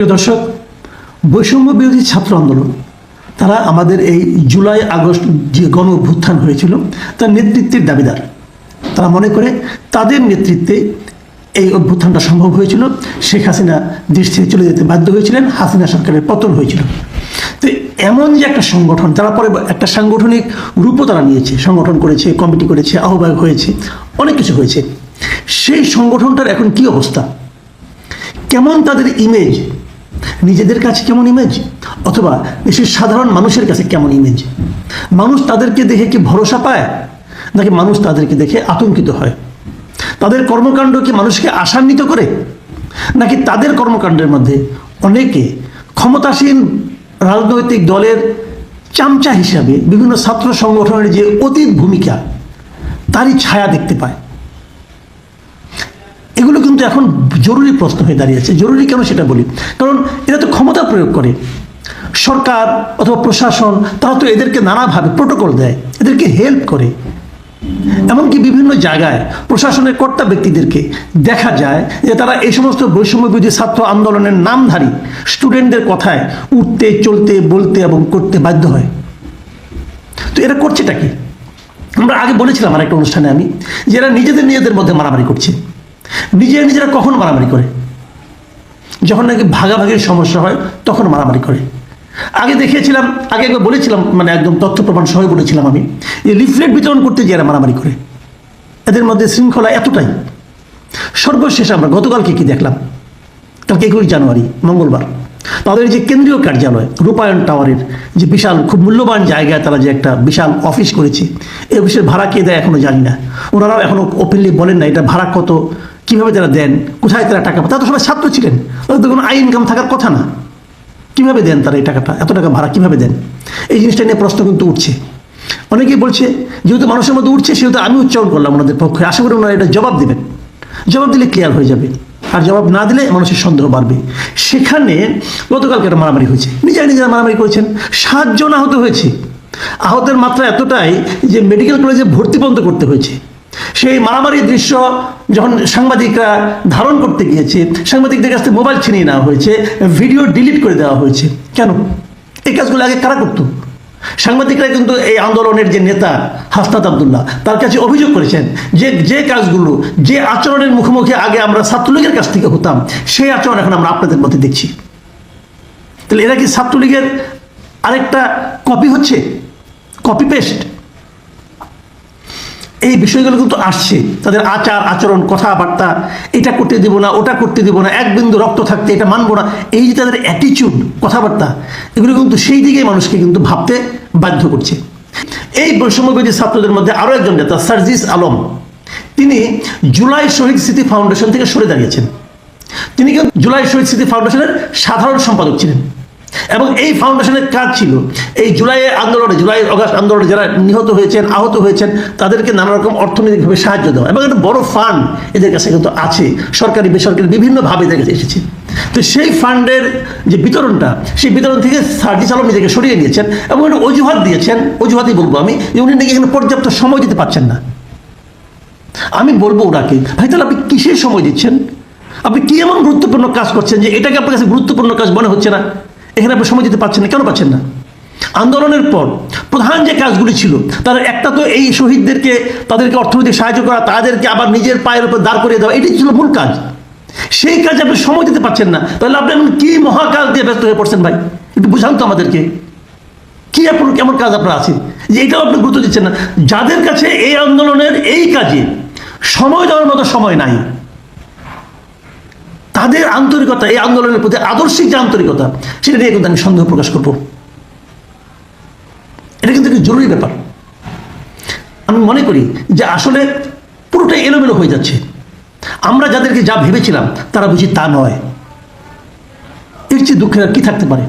প্রিয় দর্শক, বৈষম্য বিরোধী ছাত্র আন্দোলন তারা আমাদের এই জুলাই আগস্ট যে গণ অভ্যুত্থান হয়েছিল তার নেতৃত্বের দাবিদার। তারা মনে করে তাদের নেতৃত্বে এই অভ্যুত্থানটা সম্ভব হয়েছিল। শেখ হাসিনা দেশ থেকে চলে যেতে বাধ্য হয়েছিলেন, হাসিনা সরকারের পতন হয়েছিল। তো এমন যে একটা সংগঠন, তারা পরে একটা সাংগঠনিক রূপও তারা নিয়েছে, সংগঠন করেছে, কমিটি করেছে, আহ্বায়ক হয়েছে, অনেক কিছু হয়েছে। সেই সংগঠনটার এখন কি অবস্থা, কেমন তাদের ইমেজ, নিজেদের কাছে কেমন ইমেজ, অথবা দেশের সাধারণ মানুষের কাছে কেমন ইমেজ? মানুষ তাদেরকে দেখে কি ভরসা পায়, নাকি মানুষ তাদেরকে দেখে আতঙ্কিত হয়? তাদের কর্মকাণ্ড কি মানুষকে আশান্বিত করে, নাকি তাদের কর্মকাণ্ডের মধ্যে অনেকে ক্ষমতাসীন রাজনৈতিক দলের চামচা হিসাবে বিভিন্ন ছাত্র সংগঠনের যে অতীত ভূমিকা তারই ছায়া দেখতে পায়? এগুলো কিন্তু এখন জরুরি প্রশ্ন হয়ে দাঁড়িয়েছে। জরুরি কেন সেটা বলি, কারণ এরা তো ক্ষমতা প্রয়োগ করে। সরকার অথবা প্রশাসন তারা তো এদেরকে নানাভাবে প্রোটোকল দেয়, এদেরকে হেল্প করে। এমনকি বিভিন্ন জায়গায় প্রশাসনের কর্তা ব্যক্তিদেরকে দেখা যায় যে তারা এই সমস্ত বৈষম্য বিরোধী ছাত্র আন্দোলনের নামধারী স্টুডেন্টদের কথায় উঠতে, চলতে, বলতে এবং করতে বাধ্য হয়। তো এরা করছেটা কি? আমরা আগে বলেছিলাম আর একটা অনুষ্ঠানে আমি, যে এরা নিজেদের মধ্যে মারামারি করছে। নিজেরা কখন মারামারি করে? যখন নাকি ভাগাভাগির সমস্যা হয় তখন মারামারি করে। আগে দেখিয়েছিলাম, আগে একবার বলেছিলাম, মানে একদম তথ্য প্রমাণ সহ বলেছিলাম আমি, যে লিফলেট বিতরণ করতে যে এরা মারামারি করে। এদের মধ্যে শৃঙ্খলা এতটাই। সর্বশেষ আমরা গতকালকে কি দেখলাম, কালকে 21 জানুয়ারি মঙ্গলবার, তাদের যে কেন্দ্রীয় কার্যালয় রূপায়ণ টাওয়ারের যে বিশাল, খুব মূল্যবান জায়গায় তারা যে একটা বিশাল অফিস করেছে, এই অফিসের ভাড়া কে দেয় এখনো জানি না। ওনারাও এখনো ওপেনলি বলেন না এটা ভাড়া কত, কিভাবে তারা দেন, কোথায় তারা টাকা পায়। তারা তো সবাই ছাত্র ছিলেন, তাদের তো কোনো আয় ইনকাম থাকার কথা না। কিভাবে দেন তারা এই টাকাটা, এত টাকা ভাড়া কিভাবে দেন? এই জিনিসটা নিয়ে প্রশ্ন কিন্তু উঠছে। অনেকেই বলছে, যেহেতু মানুষের মধ্যে উঠছে সেহেতু আমি উচ্চারণ করলাম ওনাদের পক্ষে। আশা করি ওনারা এটা জবাব দেবেন, জবাব দিলে ক্লিয়ার হয়ে যাবে। আর জবাব না দিলে মানুষের সন্দেহ বাড়বে। সেখানে গতকালকে একটা মারামারি হয়েছে, নিজেরা মারামারি করেছেন, 7 জন আহত হয়েছে। আহতের মাত্রা এতটাই যে মেডিকেল কলেজে ভর্তি পর্যন্ত করতে হয়েছে। সেই মারামারির দৃশ্য যখন সাংবাদিকরা ধারণ করতে গিয়েছে, সাংবাদিকদের কাছ থেকে মোবাইল ছিনিয়ে নেওয়া হয়েছে, ভিডিও ডিলিট করে দেওয়া হয়েছে। কেন? এই কাজগুলো আগে কারা করতো? সাংবাদিকরা কিন্তু এই আন্দোলনের যে নেতা হাসনাত আবদুল্লাহ তার কাছে অভিযোগ করেছেন যে কাজগুলো, যে আচরণের মুখোমুখি আগে আমরা ছাত্রলীগের কাছ থেকে হতাম, সেই আচরণ এখন আমরা আপনাদের মধ্যে দেখছি। তাহলে এরা কি ছাত্রলীগের আরেকটা কপি হচ্ছে, কপি পেস্ট? এই বিষয়গুলো কিন্তু আসছে, তাদের আচার আচরণ, কথাবার্তা, এটা করতে দেবো না, ওটা করতে দেবো না, এক বিন্দু রক্ত থাকতে এটা মানবো না, এই যে তাদের অ্যাটিচিউড, কথাবার্তা, এগুলো কিন্তু সেই দিকেই মানুষকে কিন্তু ভাবতে বাধ্য করছে। এই বৈষম্যবিরোধী ছাত্রদের মধ্যে আরও একজন নেতা সার্জিস আলম, তিনি জুলাই শহীদ স্মৃতি ফাউন্ডেশন থেকে সরে দাঁড়িয়েছেন। তিনি কিন্তু জুলাই শহীদ স্মৃতি ফাউন্ডেশনের সাধারণ সম্পাদক ছিলেন, এবং এই ফাউন্ডেশনের কাজ ছিল এই জুলাই আগস্ট আন্দোলনে যারা নিহত হয়েছেন, আহত হয়েছেন, তাদেরকে নানা রকম অর্থনৈতিকভাবে সাহায্য দেওয়া। এবং একটা বড় ফান্ড এদের কাছে কিন্তু আছে, সরকারি বেসরকারি বিভিন্নভাবে এদের কাছে এসেছে। তো সেই ফান্ডের যে বিতরণটা, সেই বিতরণ থেকে সার্জিস আলম নিজেকে সরিয়ে নিয়েছেন এবং একটা অজুহাত দিয়েছেন, অজুহাতই বলবো আমি, যে উনি নাকি এখানে পর্যাপ্ত সময় দিতে পারছেন না। আমি বলবো ওনাকে, ভাই তাহলে আপনি কিসের সময় দিচ্ছেন? আপনি কি এমন গুরুত্বপূর্ণ কাজ করছেন যে এটাকে আপনার কাছে গুরুত্বপূর্ণ কাজ মনে হচ্ছে না? এখানে আপনি সময় দিতে পারছেন না, কেন পাচ্ছেন না? আন্দোলনের পর প্রধান যে কাজগুলি ছিল তার একটা তো এই শহীদদেরকে, তাদেরকে অর্থনৈতিক সাহায্য করা, তাদেরকে আবার নিজের পায়ের উপর দাঁড় করিয়ে দেওয়া, এটাই ছিল মূল কাজ। সেই কাজে আপনি সময় দিতে পারছেন না, তাহলে আপনি এমন কি মহাকাজ দিয়ে ব্যস্ত হয়ে পড়ছেন? ভাই একটু বুঝান তো আমাদেরকে, কি আপনার কেমন কাজ আপনার আছে যে এটাও আপনি গুরুত্ব দিচ্ছেন না? যাদের কাছে এই আন্দোলনের এই কাজে সময় দেওয়ার মতো সময় নাই, তাদের আন্তরিকতা, এই আন্দোলনের প্রতি আদর্শিক যে আন্তরিকতা, সেটা নিয়ে কিন্তু আমি সন্দেহ প্রকাশ করব। এটা কিন্তু একটা জরুরি ব্যাপার। আমি মনে করি যে আসলে পুরোটাই এলোমেলো হয়ে যাচ্ছে। আমরা যাদেরকে যা ভেবেছিলাম তারা বুঝি তা নয়। এর চেয়ে দুঃখের আর কি থাকতে পারে?